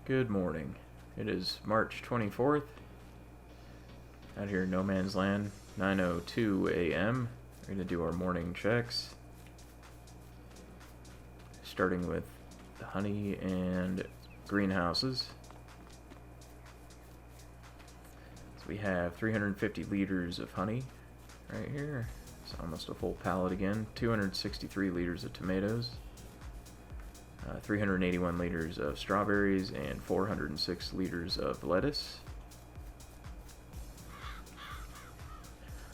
Good morning. It is March 24th. Out here in No Man's Land, 9:02 a.m. We're going to do our morning checks. Starting with the honey and greenhouses. So we have 350 liters of honey right here. It's almost a full pallet again. 263 liters of tomatoes. 381 liters of strawberries and 406 liters of lettuce.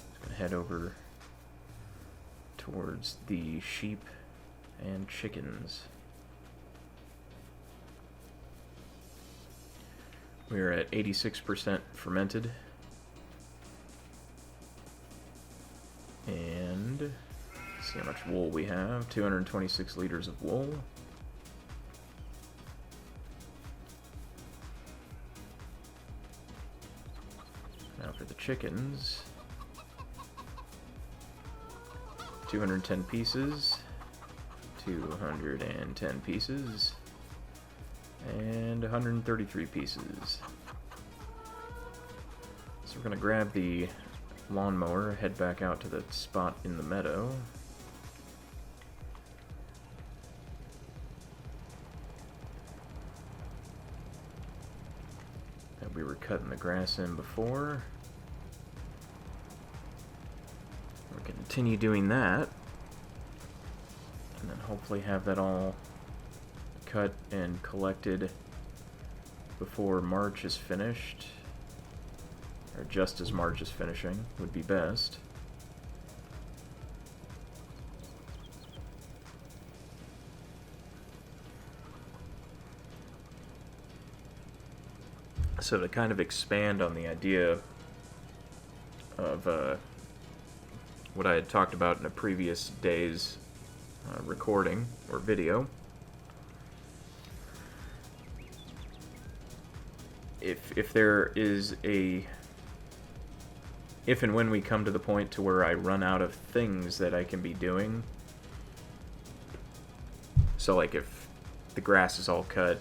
Just gonna head over towards the sheep and chickens. We are at 86% fermented. And let's see how much wool we have. 226 liters of wool. Now for the chickens, 210 pieces, 210 pieces, and 133 pieces. So we're going to grab the lawnmower, head back out to the spot in the meadow. That we were cutting the grass in before. We'll continue doing that. And then hopefully have that all cut and collected before March is finished. Or just as March is finishing would be best. So to kind of expand on the idea of what I had talked about in a previous day's recording or video, if there is if and when we come to the point to where I run out of things that I can be doing, so like if the grass is all cut,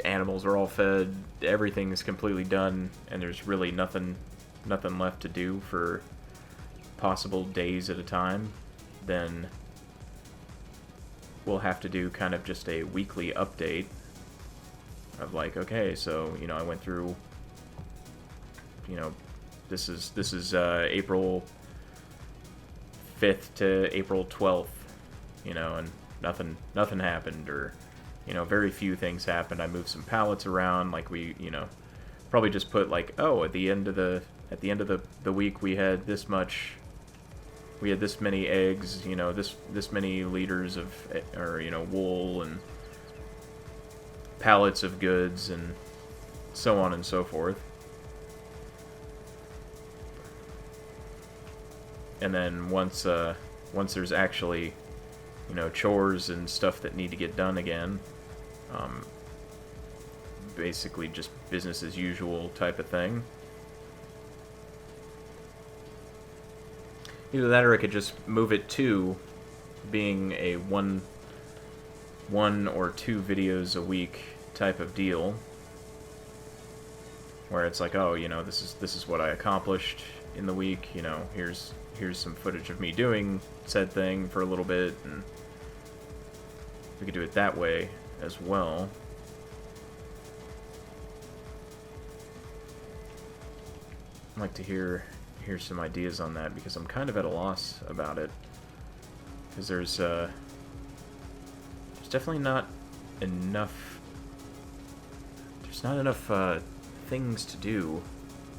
animals are all fed, everything is completely done, and there's really nothing left to do for possible days at a time, then we'll have to do kind of just a weekly update of like, okay, so, I went through, this is April 5th to April 12th, and nothing happened, or very few things happened. I moved some pallets around, like we, probably just put like, oh, at the end of the week we had this much, we had this many eggs, this many liters of, or wool, and pallets of goods, and so on and so forth. And then once there's actually, chores and stuff that need to get done again, basically just business as usual type of thing. Either that, or I could just move it to being a one or two videos a week type of deal, where it's like, oh, this is what I accomplished in the week. Here's some footage of me doing said thing for a little bit, and we could do it that way as well. I'd like to hear some ideas on that, because I'm kind of at a loss about it, because there's definitely not enough. There's not enough things to do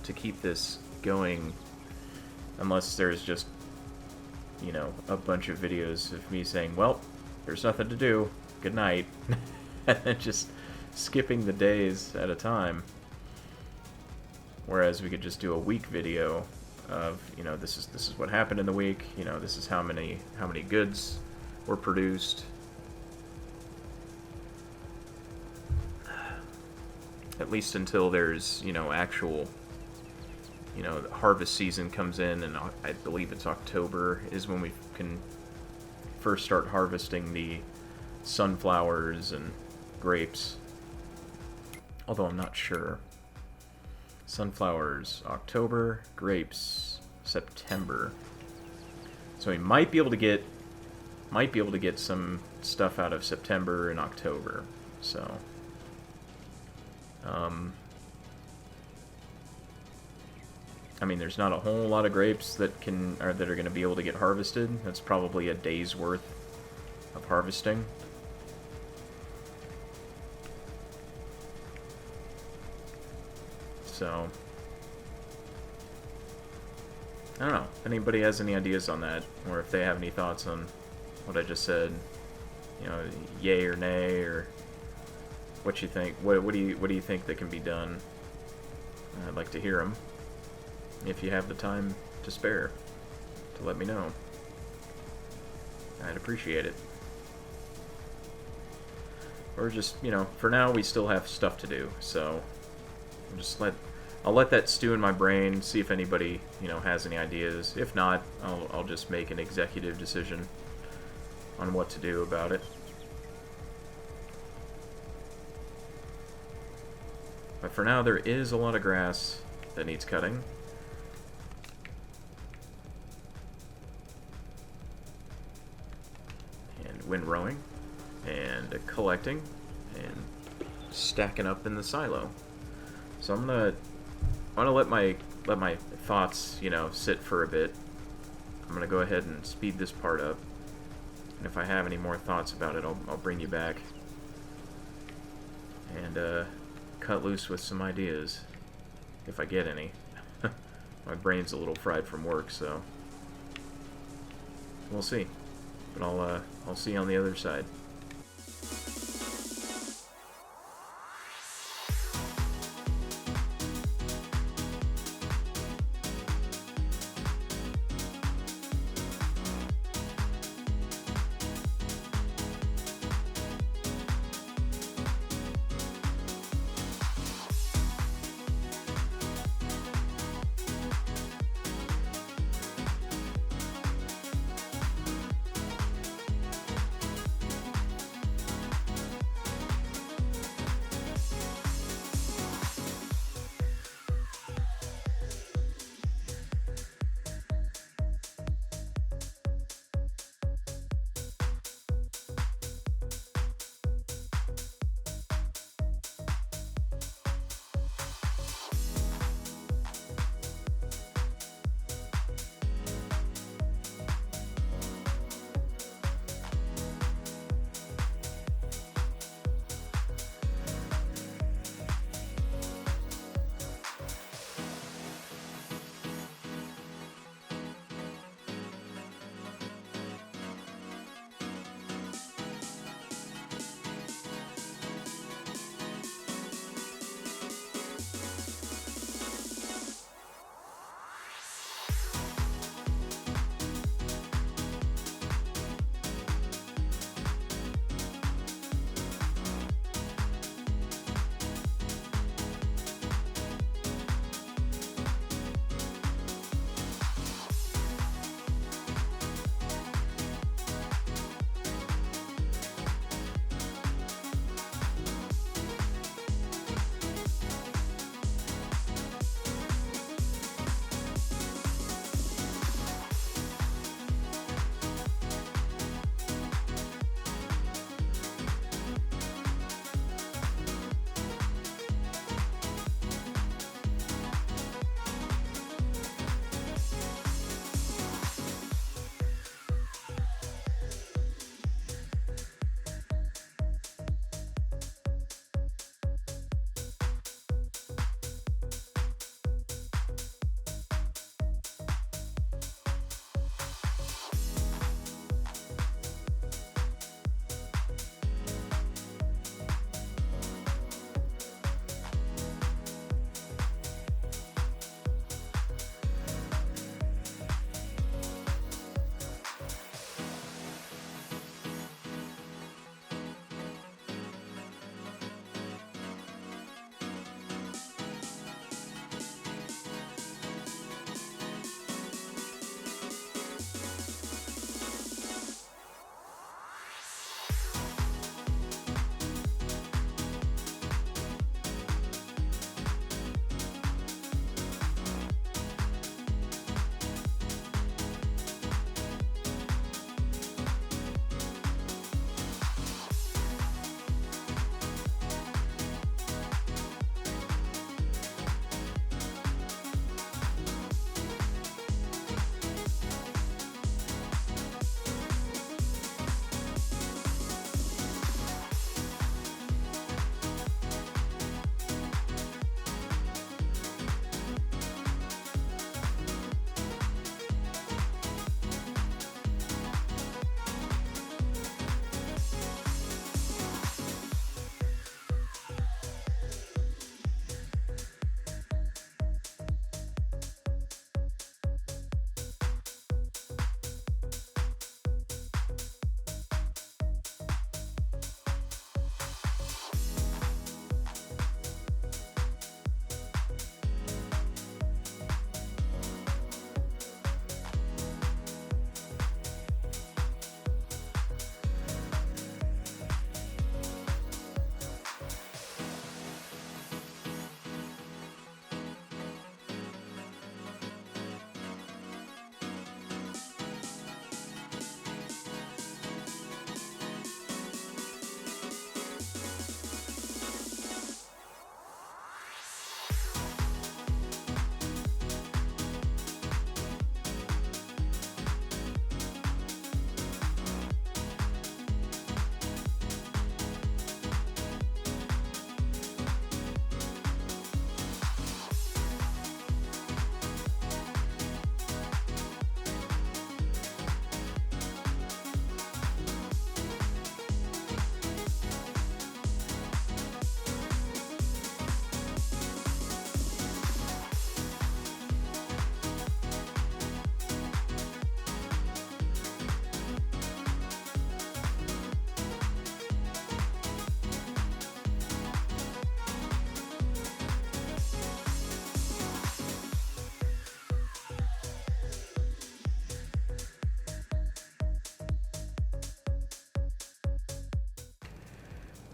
to keep this going, unless there's just a bunch of videos of me saying, well, there's nothing to do, good night, and then just skipping the days at a time. Whereas we could just do a week video of, this is what happened in the week, this is how many goods were produced. At least until there's, actual, the harvest season comes in, and I believe it's October is when we can first start harvesting the sunflowers and grapes. although I'm not sure. Sunflowers, October. Grapes, September. So we might be able to get some stuff out of September and October. So, I mean, there's not a whole lot of grapes that are going to be able to get harvested. That's probably a day's worth of harvesting. So, I don't know if anybody has any ideas on that, or if they have any thoughts on what I just said. You know, yay or nay, or what you think. What do you think that can be done? I'd like to hear them. If you have the time to spare, to let me know. I'd appreciate it. Or just, you know, for now we still have stuff to do, so I'll let that stew in my brain, see if anybody, you know, has any ideas. If not, I'll just make an executive decision on what to do about it. But for now, there is a lot of grass that needs cutting. And windrowing. And collecting. And stacking up in the silo. So I'm gonna let my thoughts, you know, sit for a bit. I'm gonna go ahead and speed this part up. And if I have any more thoughts about it, I'll bring you back. And cut loose with some ideas, if I get any. My brain's a little fried from work, so we'll see. But I'll see you on the other side.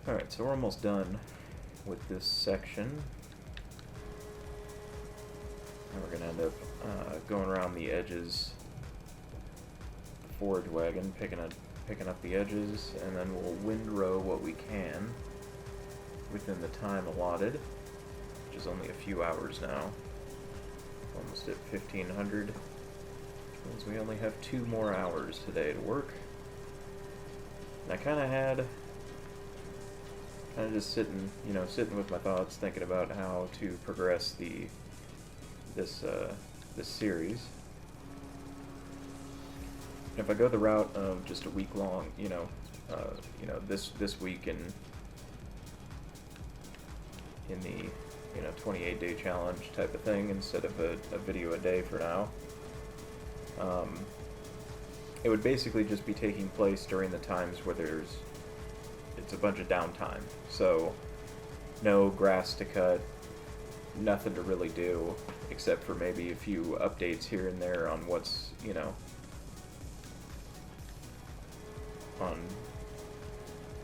Alright, so we're almost done with this section. And we're going to end up going around the edges of the forage wagon, picking up the edges, and then we'll windrow what we can within the time allotted, which is only a few hours now. Almost at 1500. Means we only have 2 more hours today to work. And I kind of just sitting with my thoughts, thinking about how to progress this series. And if I go the route of just a week long, this week in the 28-day challenge type of thing instead of a video a day for now. It would basically just be taking place during the times where it's a bunch of downtime. So no grass to cut, nothing to really do, except for maybe a few updates here and there on what's, on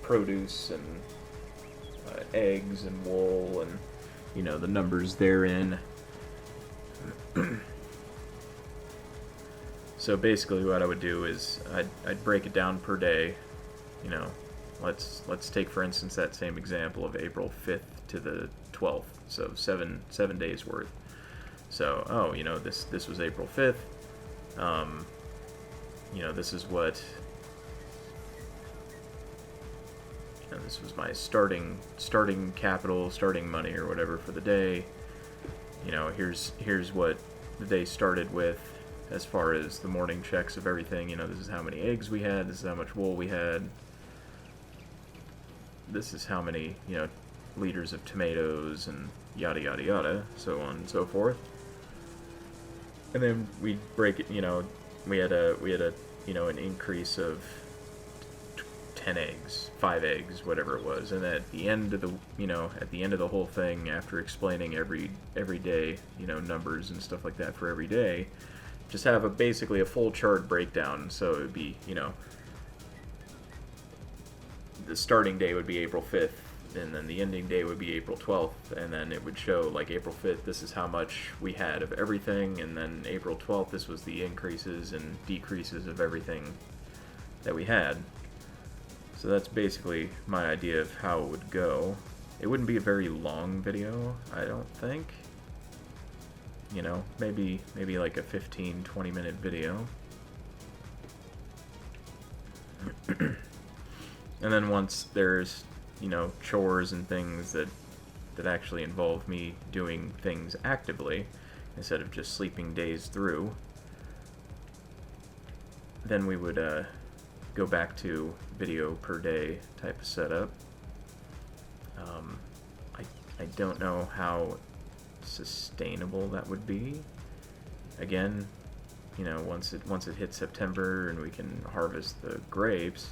produce and eggs and wool and, the numbers therein. So basically what I would do is I'd break it down per day. Let's take, for instance, that same example of April 5th to the 12th, so seven days worth. So, this was April 5th. This is what, this was my starting capital, starting money or whatever for the day. Here's what the day started with as far as the morning checks of everything. This is how many eggs we had, this is how much wool we had, this is how many, liters of tomatoes, and yada yada yada, so on and so forth. And then we break it, we had an increase of 10 eggs, 5 eggs, whatever it was. And at the end of the whole thing, after explaining every day, numbers and stuff like that for every day, just have basically a full chart breakdown. So it would be, the starting day would be April 5th, and then the ending day would be April 12th, and then it would show, like, April 5th, this is how much we had of everything, and then April 12th, this was the increases and decreases of everything that we had. So that's basically my idea of how it would go. It wouldn't be a very long video, I don't think. Maybe like a 15-20 minute video. And then once there's, chores and things that actually involve me doing things actively, instead of just sleeping days through, then we would go back to video per day type of setup. I don't know how sustainable that would be. Again, once it hits September and we can harvest the grapes,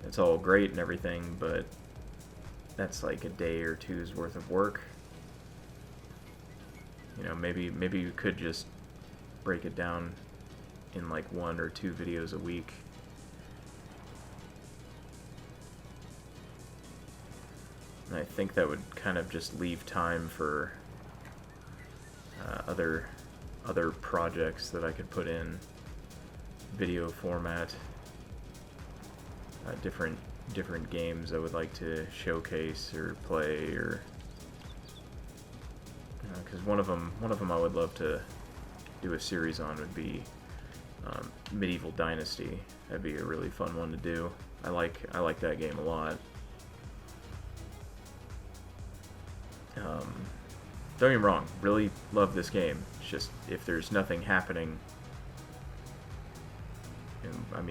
it's all great and everything, but that's like a day or two's worth of work. Maybe you could just break it down in like 1 or 2 videos a week. And I think that would kind of just leave time for other projects that I could put in video format, different games I would like to showcase or play, or because one of them I would love to do a series on would be Medieval Dynasty. That'd be a really fun one to do. I like that game a lot. Don't get me wrong, really love this game. It's just, if there's nothing happening,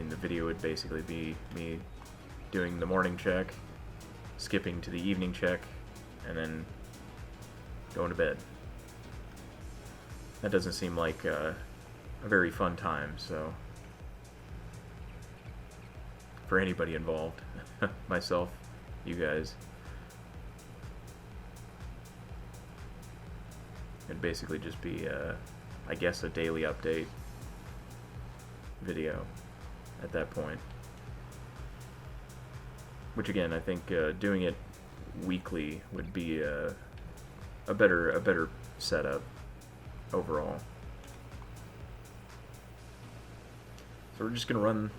the video would basically be me doing the morning check, skipping to the evening check, and then going to bed. That doesn't seem like a very fun time, so for anybody involved, myself, you guys. It'd basically just be, I guess, a daily update video at that point. which again, I think doing it weekly would be a better setup overall. So we're just gonna run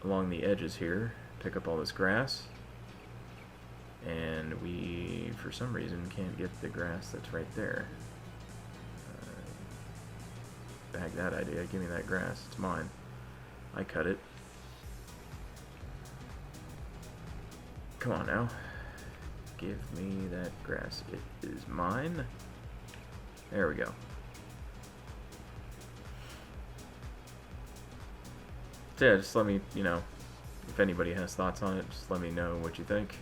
along the edges here, pick up all this grass, and we, for some reason, can't get the grass that's right there. Bag that idea. Give me that grass. It's mine. I cut it. Come on now. Give me that grass. It is mine. There we go. So yeah, just let me, you know, if anybody has thoughts on it, just let me know what you think.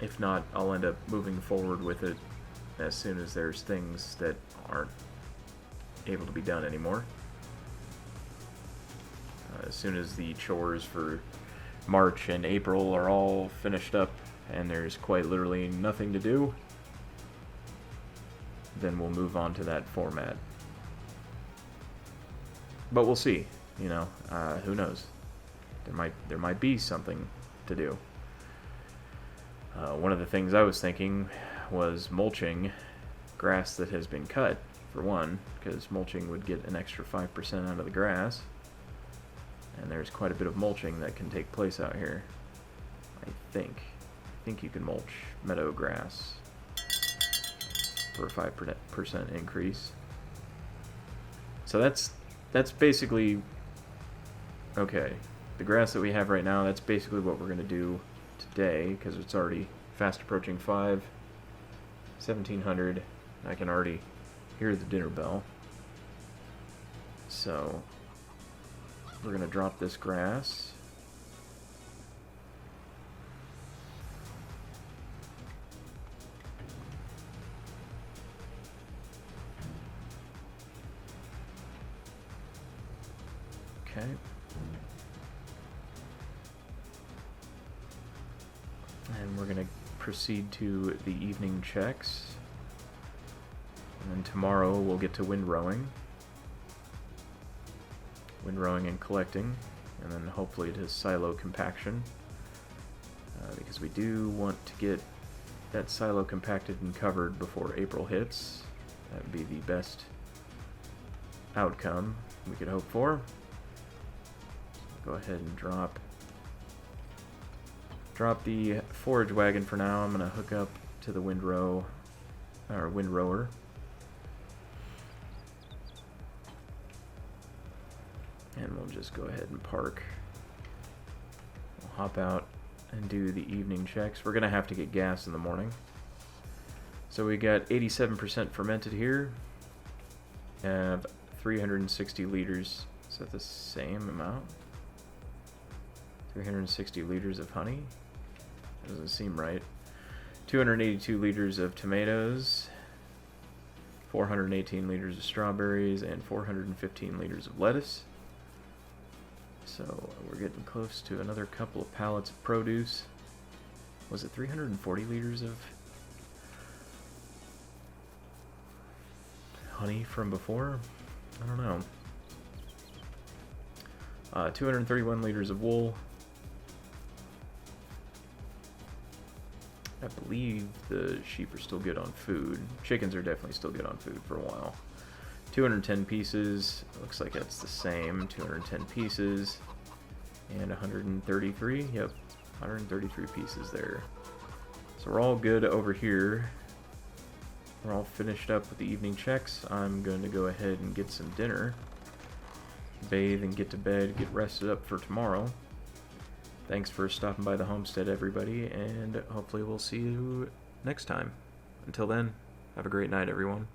If not, I'll end up moving forward with it as soon as there's things that aren't able to be done anymore. As soon as the chores for March and April are all finished up and there's quite literally nothing to do, then we'll move on to that format. But we'll see, you know, who knows? There might be something to do. One of the things I was thinking was mulching grass that has been cut, for one, because mulching would get an extra 5% out of the grass, and there's quite a bit of mulching that can take place out here. I think you can mulch meadow grass for a 5% increase. So that's basically okay. The grass that we have right now, that's basically what we're going to do today, because it's already fast approaching 1700. I can already hear the dinner bell. So we're going to drop this grass. Okay. And we're going to proceed to the evening checks. And then tomorrow we'll get to windrowing. Windrowing and collecting. And then hopefully to silo compaction. Because we do want to get that silo compacted and covered before April hits. That would be the best outcome we could hope for. Go ahead and drop the forage wagon for now. I'm going to hook up to the windrower. And we'll just go ahead and park. We'll hop out and do the evening checks. We're going to have to get gas in the morning. So we got 87% fermented here. We have 360 liters. Is that the same amount? 360 liters of honey? That doesn't seem right. 282 liters of tomatoes, 418 liters of strawberries, and 415 liters of lettuce. So we're getting close to another couple of pallets of produce. Was it 340 liters of honey from before? I don't know. 231 liters of wool. I believe the sheep are still good on food. Chickens are definitely still good on food for a while. 210 pieces. Looks like that's the same. 210 pieces. And 133. Yep. 133 pieces there. So we're all good over here. We're all finished up with the evening checks. I'm going to go ahead and get some dinner. Bathe and get to bed. Get rested up for tomorrow. Thanks for stopping by the homestead, everybody, and hopefully we'll see you next time. Until then, have a great night, everyone.